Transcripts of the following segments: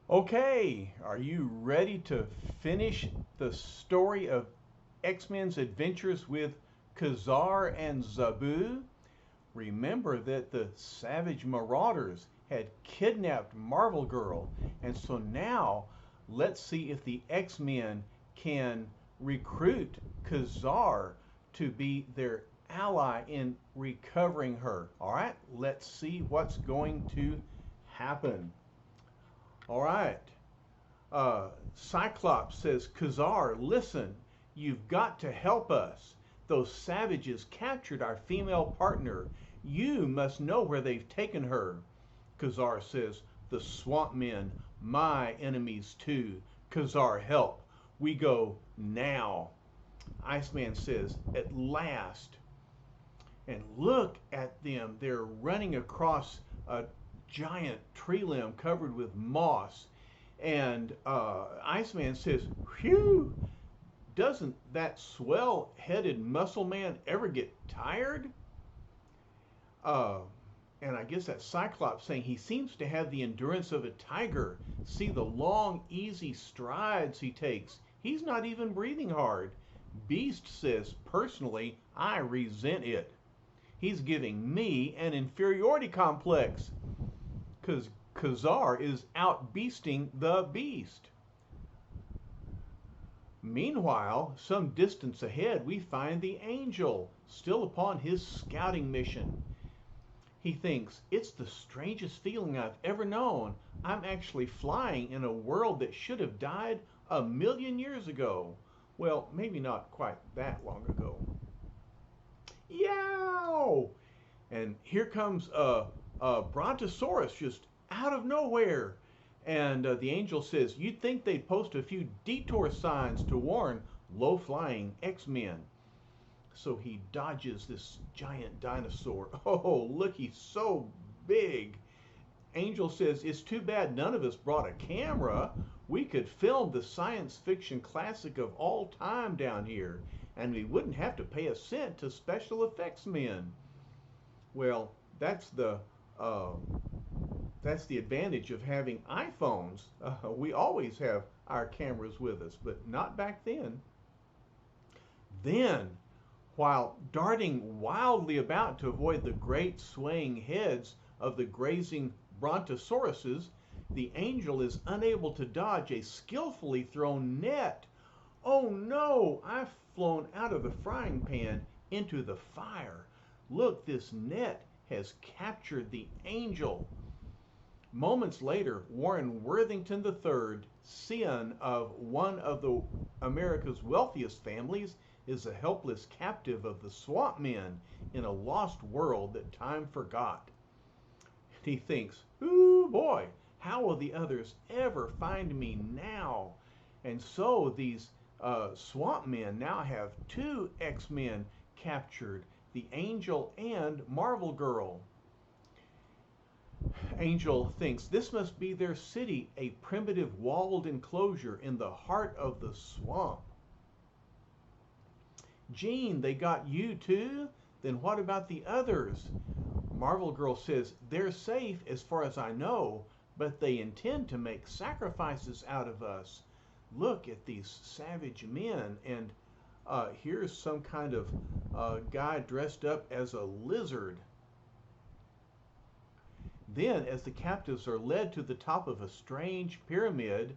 Okay, are you ready to finish the story of X-Men's adventures with Ka-Zar and Zabu? Remember that the savage marauders had kidnapped Marvel Girl, and so now let's see if the X-Men can recruit Ka-Zar to be their ally in recovering her. All right, let's see what's going to happen. All right. Cyclops says, Ka-Zar, listen, you've got to help us. Those savages captured our female partner. You must know where they've taken her. Ka-Zar says, the swamp men, my enemies too. Ka-Zar, help. We go now. Iceman says, at last. And look at them. They're running across a giant tree limb covered with moss. And Iceman says, whew, doesn't that swell headed muscle man ever get tired? Uh, and I guess that's Cyclops saying he seems to have the endurance of a tiger. See the long, easy strides he takes. He's not even breathing hard. Beast says, personally, I resent it. He's giving me an inferiority complex because Ka-Zar is outbeasting the beast. Meanwhile, some distance ahead, we find the Angel, still upon his scouting mission. He thinks, it's the strangest feeling I've ever known. I'm actually flying in a world that should have died 1,000,000 years ago. Well, maybe not quite that long ago. Yow! And here comes a brontosaurus just out of nowhere. And the angel says, you'd think they'd post a few detour signs to warn low-flying X-Men. So he dodges this giant dinosaur. Oh, look, he's so big. Angel says, it's too bad none of us brought a camera. We could film the science fiction classic of all time down here, and we wouldn't have to pay a cent to special effects men. Well, that's the advantage of having iPhones. We always have our cameras with us, but not back then. Then, while darting wildly about to avoid the great swaying heads of the grazing brontosauruses, the angel is unable to dodge a skillfully thrown net. Oh no, I've flown out of the frying pan into the fire. Look, this net has captured the angel. Moments later, Warren Worthington III, son of one of the America's wealthiest families, is a helpless captive of the swamp men in a lost world that time forgot. He thinks, ooh boy, how will the others ever find me now? And so these swamp men now have two X-Men captured, the Angel and Marvel Girl. Angel thinks this must be their city, a primitive walled enclosure in the heart of the swamp. Jean, they got you too? Then what about the others? Marvel Girl says they're safe as far as I know, but they intend to make sacrifices out of us. Look at these savage men, and here's some kind of guy dressed up as a lizard. Then, as the captives are led to the top of a strange pyramid,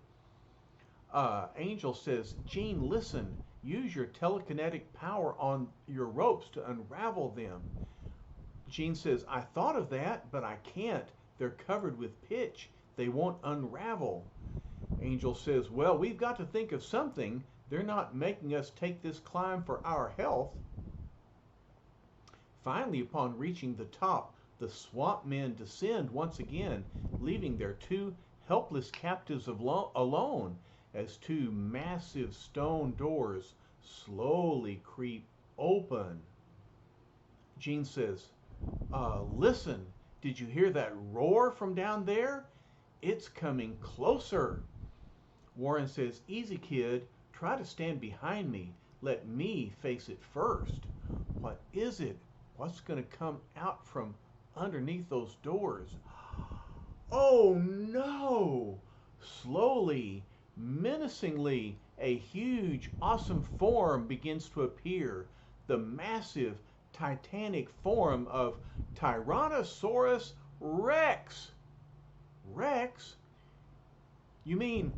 Angel says, Jean, listen, use your telekinetic power on your ropes to unravel them. Jean says, I thought of that, but I can't. They're covered with pitch. They won't unravel. Angel says, well, we've got to think of something. They're not making us take this climb for our health. Finally, upon reaching the top, the swamp men descend once again, leaving their two helpless captives alone as two massive stone doors slowly creep open. Jean says, listen, did you hear that roar from down there? It's coming closer. Warren says, easy kid, try to stand behind me. Let me face it first. What is it? What's going to come out from underneath those doors? Oh no! slowly, menacingly, a huge, awesome form begins to appear. The massive, titanic form of Tyrannosaurus Rex. Rex? You mean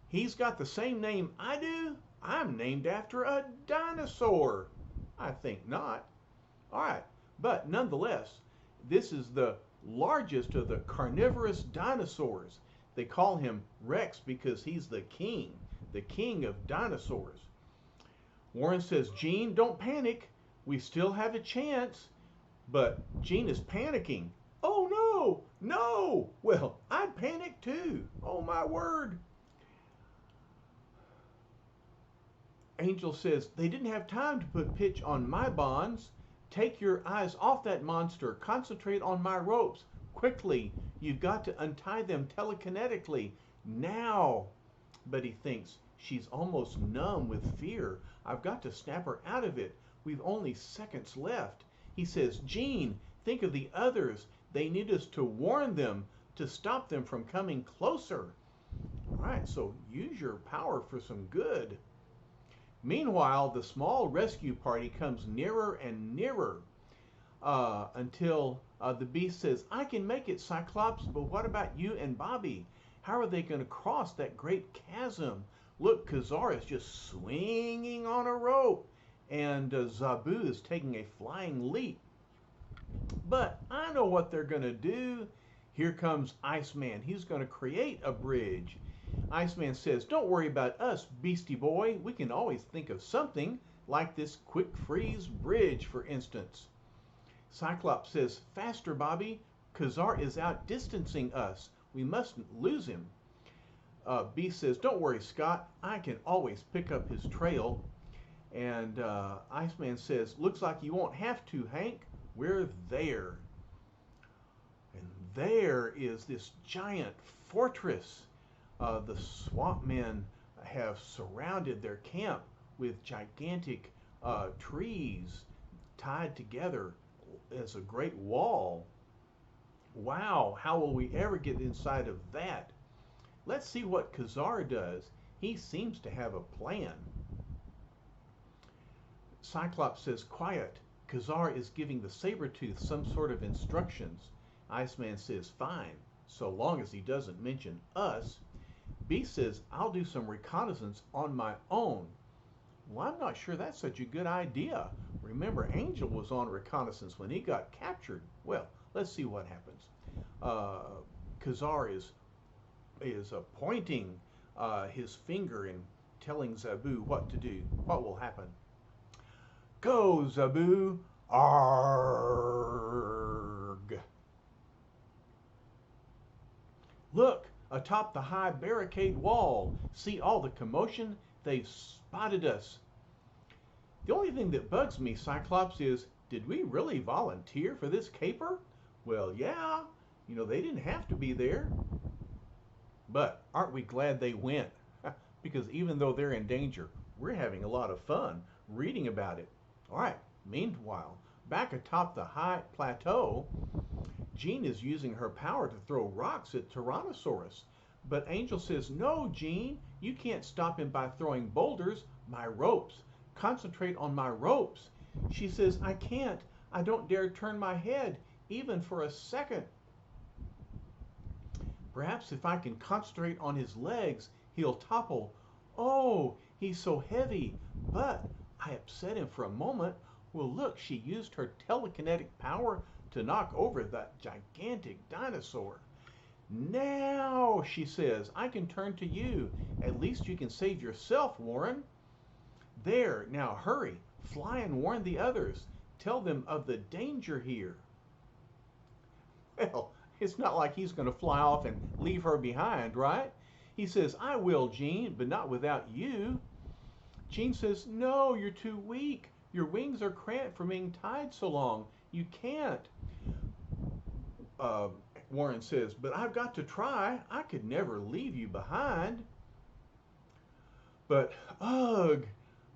he's got the same name I do? I'm named after a dinosaur. I think not. All right, but nonetheless, this is the largest of the carnivorous dinosaurs. They call him Rex because he's the king of dinosaurs. Warren says, Gene, don't panic. We still have a chance. But Gene is panicking. Oh no, no. Well, I'd panic too. Oh my word. Angel says, they didn't have time to put pitch on my bonds. Take your eyes off that monster. Concentrate on my ropes. Quickly, you've got to untie them telekinetically. Now. But he thinks, she's almost numb with fear. I've got to snap her out of it. We've only seconds left. He says, Gene, think of the others. They need us to warn them, to stop them from coming closer. All right, so use your power for some good. Meanwhile, the small rescue party comes nearer and nearer until the beast says, I can make it, Cyclops, but what about you and Bobby? How are they going to cross that great chasm? Look, Ka-Zar is just swinging on a rope, and Zabu is taking a flying leap. But I know what they're going to do. Here comes Iceman. He's going to create a bridge. Iceman says, don't worry about us, Beastie Boy. We can always think of something, like this quick freeze bridge, for instance. Cyclops says, faster, Bobby. Ka-Zar is outdistancing us. We mustn't lose him. Beast says, don't worry, Scott. I can always pick up his trail. And Iceman says, looks like you won't have to, Hank. We're there. And there is this giant fortress. The swamp men have surrounded their camp with gigantic trees tied together as a great wall. Wow, how will we ever get inside of that? Let's see what Ka-Zar does. He seems to have a plan. Cyclops says, quiet. Ka-Zar is giving the Sabretooth some sort of instructions. Iceman says, fine, so long as he doesn't mention us. Beast says, I'll do some reconnaissance on my own. Well, I'm not sure that's such a good idea. Remember, Angel was on reconnaissance when he got captured. Well, let's see what happens. Ka-Zar is pointing his finger and telling Zabu what to do. What will happen? Go, Zabu! Arrgh! Look! Atop the high barricade wall. See all the commotion? They've spotted us. The only thing that bugs me, Cyclops, is, did we really volunteer for this caper? Well, yeah. You know, they didn't have to be there. But aren't we glad they went? Because even though they're in danger, we're having a lot of fun reading about it. All right. Meanwhile, back atop the high plateau, Jean is using her power to throw rocks at Tyrannosaurus. But Angel says, no, Jean, you can't stop him by throwing boulders. My ropes. Concentrate on my ropes. She says, I can't. I don't dare turn my head, even for a second. Perhaps if I can concentrate on his legs, he'll topple. Oh, he's so heavy. But I upset him for a moment. Well, look, she used her telekinetic power to knock over that gigantic dinosaur. Now, she says, I can turn to you. At least you can save yourself, Warren. There, now hurry. Fly and warn the others. Tell them of the danger here. Well, it's not like he's going to fly off and leave her behind, right? He says, I will, Jean, but not without you. Jean says, no, you're too weak. Your wings are cramped from being tied so long. You can't. Warren says, but I've got to try. I could never leave you behind. But, ugh,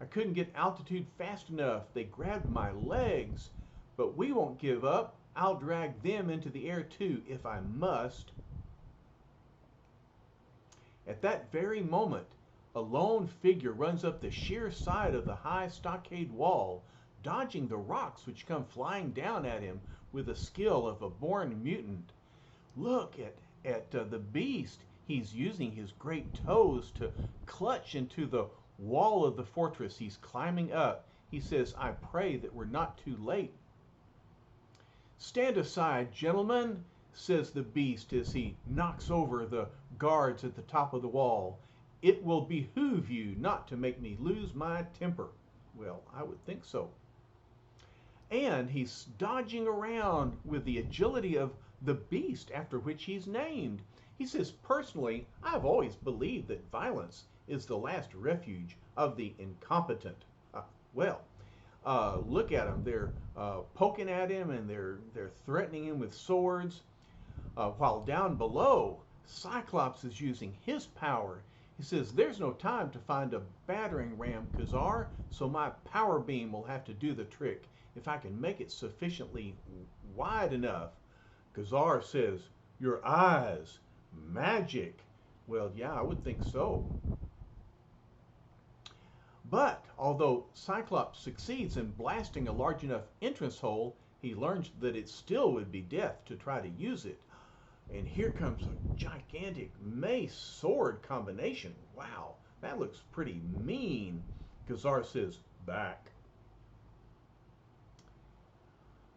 I couldn't get altitude fast enough. They grabbed my legs. But we won't give up. I'll drag them into the air too, if I must. At that very moment, a lone figure runs up the sheer side of the high stockade wall, dodging the rocks which come flying down at him with the skill of a born mutant. Look at the beast. He's using his great toes to clutch into the wall of the fortress he's climbing up. He says, I pray that we're not too late. Stand aside, gentlemen, says the beast as he knocks over the guards at the top of the wall. It will behoove you not to make me lose my temper. Well, I would think so. And he's dodging around with the agility of the beast after which he's named. He says, personally, I've always believed that violence is the last refuge of the incompetent. Look at them. They're poking at him and they're threatening him with swords. While down below, Cyclops is using his power. He says, there's no time to find a battering ram, Ka-Zar, so my power beam will have to do the trick if I can make it sufficiently wide enough. Ka-Zar says, your eyes, magic. Well, yeah, I would think so. But although Cyclops succeeds in blasting a large enough entrance hole, he learns that it still would be death to try to use it. And here comes a gigantic mace sword combination. Wow, that looks pretty mean. Ka-Zar says, back.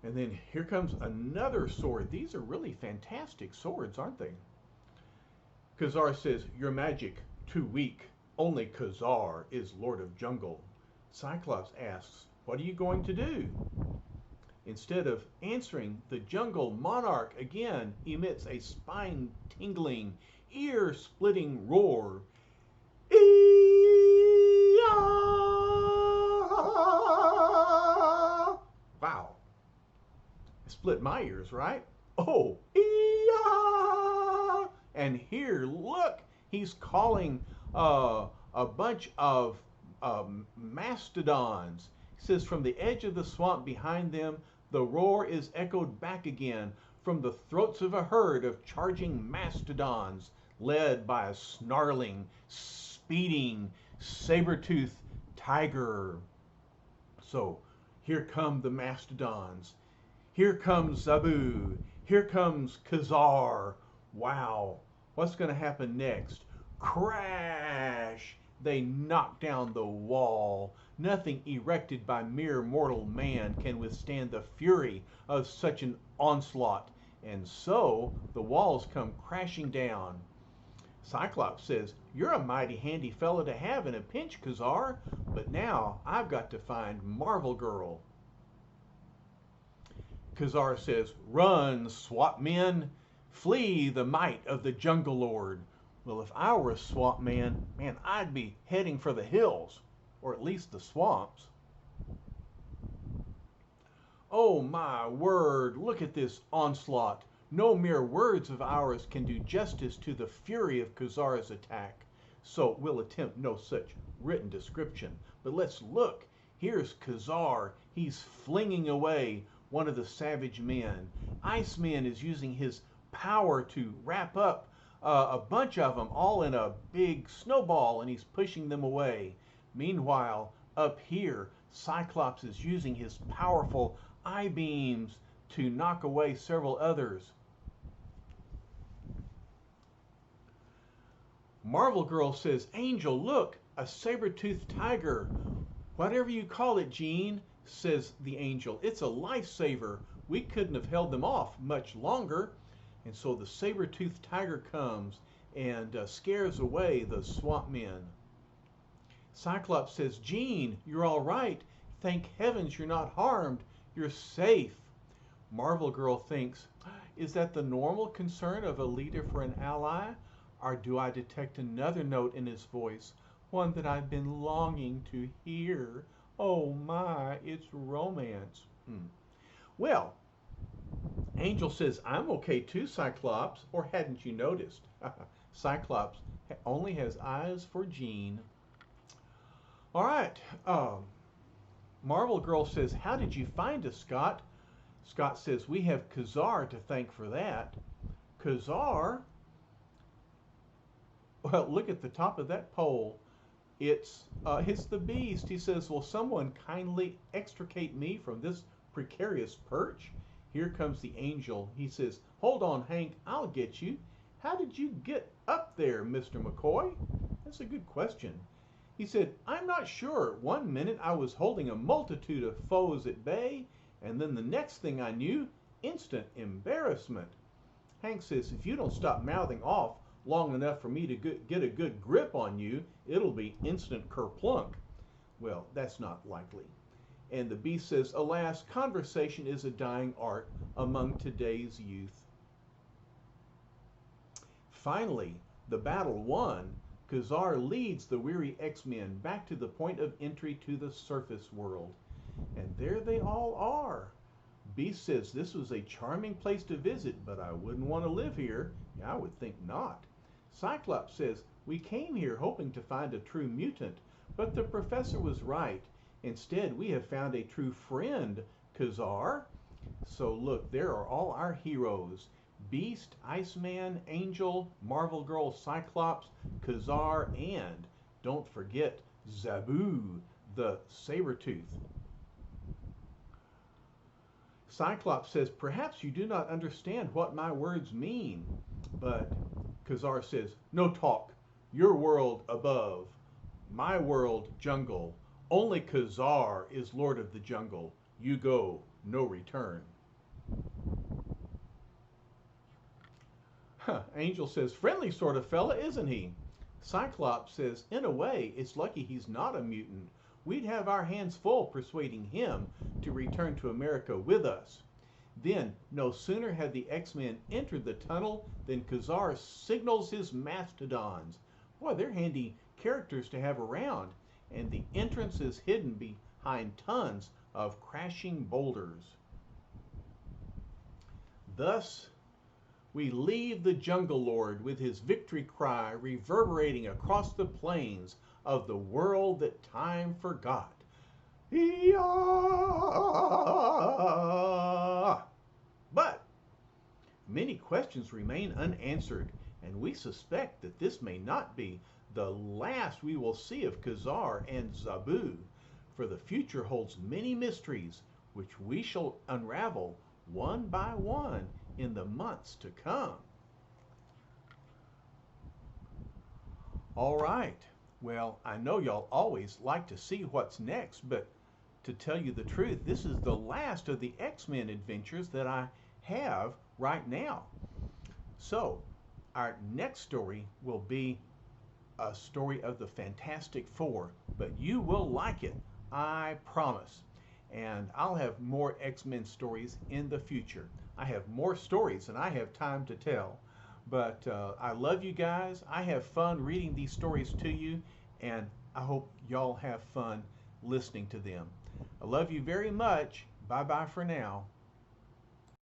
And then here comes another sword. These are really fantastic swords, aren't they? Ka-Zar says, your magic, too weak. Only Ka-Zar is Lord of Jungle. Cyclops asks, what are you going to do? Instead of answering, the jungle monarch again emits a spine-tingling, ear-splitting roar. Wow. It split my ears, right? Oh, and here, look, he's calling a bunch of mastodons. He says, from the edge of the swamp behind them, the roar is echoed back again from the throats of a herd of charging mastodons, led by a snarling, speeding, saber-toothed tiger. So here come the mastodons. Here comes Zabu. Here comes Ka-Zar. Wow. What's going to happen next? Crash! They knock down the wall. Nothing erected by mere mortal man can withstand the fury of such an onslaught. And so the walls come crashing down. Cyclops says, you're a mighty handy fellow to have in a pinch, Ka-Zar, but now I've got to find Marvel Girl. Ka-Zar says, run, swamp men, flee the might of the Jungle Lord. Well, if I were a swamp man, I'd be heading for the hills, or at least the swamps. Oh my word, look at this onslaught. No mere words of ours can do justice to the fury of Ka-Zar's attack, so we'll attempt no such written description. But let's look. Here's Ka-Zar. He's flinging away one of the savage men. Iceman is using his power to wrap up a bunch of them all in a big snowball, and he's pushing them away. Meanwhile, up here, Cyclops is using his powerful eye beams to knock away several others. Marvel Girl says, Angel, look, a saber-toothed tiger. Whatever you call it, Jean, says the Angel. It's a lifesaver. We couldn't have held them off much longer. And so the saber-toothed tiger comes and scares away the swamp men. Cyclops says, Jean, you're all right. Thank heavens you're not harmed. You're safe. Marvel Girl thinks, is that the normal concern of a leader for an ally? Or do I detect another note in his voice, one that I've been longing to hear? Oh my, it's romance. Well, Angel says, I'm okay too, Cyclops, or hadn't you noticed? Cyclops only has eyes for Jean. All right, Marvel Girl says, how did you find us, Scott? Scott says, we have Ka-Zar to thank for that. Ka-Zar? Well, look at the top of that pole. It's the beast. He says, will someone kindly extricate me from this precarious perch? Here comes the angel. He says, hold on, Hank, I'll get you. How did you get up there, Mr. McCoy? That's a good question. He said, I'm not sure. One minute I was holding a multitude of foes at bay, and then the next thing I knew, instant embarrassment. Hank says, if you don't stop mouthing off long enough for me to get a good grip on you, it'll be instant kerplunk. Well, that's not likely. And the beast says, alas, conversation is a dying art among today's youth. Finally, the battle won. Ka-Zar leads the weary X-Men back to the point of entry to the surface world. And there they all are. Beast says this was a charming place to visit, but I wouldn't want to live here. Yeah, I would think not. Cyclops says, we came here hoping to find a true mutant, but the professor was right. Instead, we have found a true friend, Ka-Zar. So look, there are all our heroes. Beast, Iceman, Angel, Marvel Girl, Cyclops, Ka-Zar, and don't forget Zabu, the Sabretooth. Cyclops says, perhaps you do not understand what my words mean. But Ka-Zar says, no talk. Your world above. My world jungle. Only Ka-Zar is Lord of the Jungle. You go, no return. Angel says, friendly sort of fella, isn't he? Cyclops says, in a way, it's lucky he's not a mutant. We'd have our hands full persuading him to return to America with us. Then, no sooner had the X-Men entered the tunnel than Ka-Zar signals his mastodons. Boy, they're handy characters to have around. And the entrance is hidden behind tons of crashing boulders. Thus, we leave the Jungle Lord with his victory cry reverberating across the plains of the world that time forgot. But many questions remain unanswered, and we suspect that this may not be the last we will see of Ka-Zar and Zabu, for the future holds many mysteries which we shall unravel one by one in the months to come. All right. Well, I know y'all always like to see what's next, but to tell you the truth, this is the last of the X-Men adventures that I have right now. So, our next story will be a story of the Fantastic Four, but you will like it, I promise. And I'll have more X-Men stories in the future. I have more stories than I have time to tell. But I love you guys. I have fun reading these stories to you, and I hope y'all have fun listening to them. I love you very much. Bye-bye for now.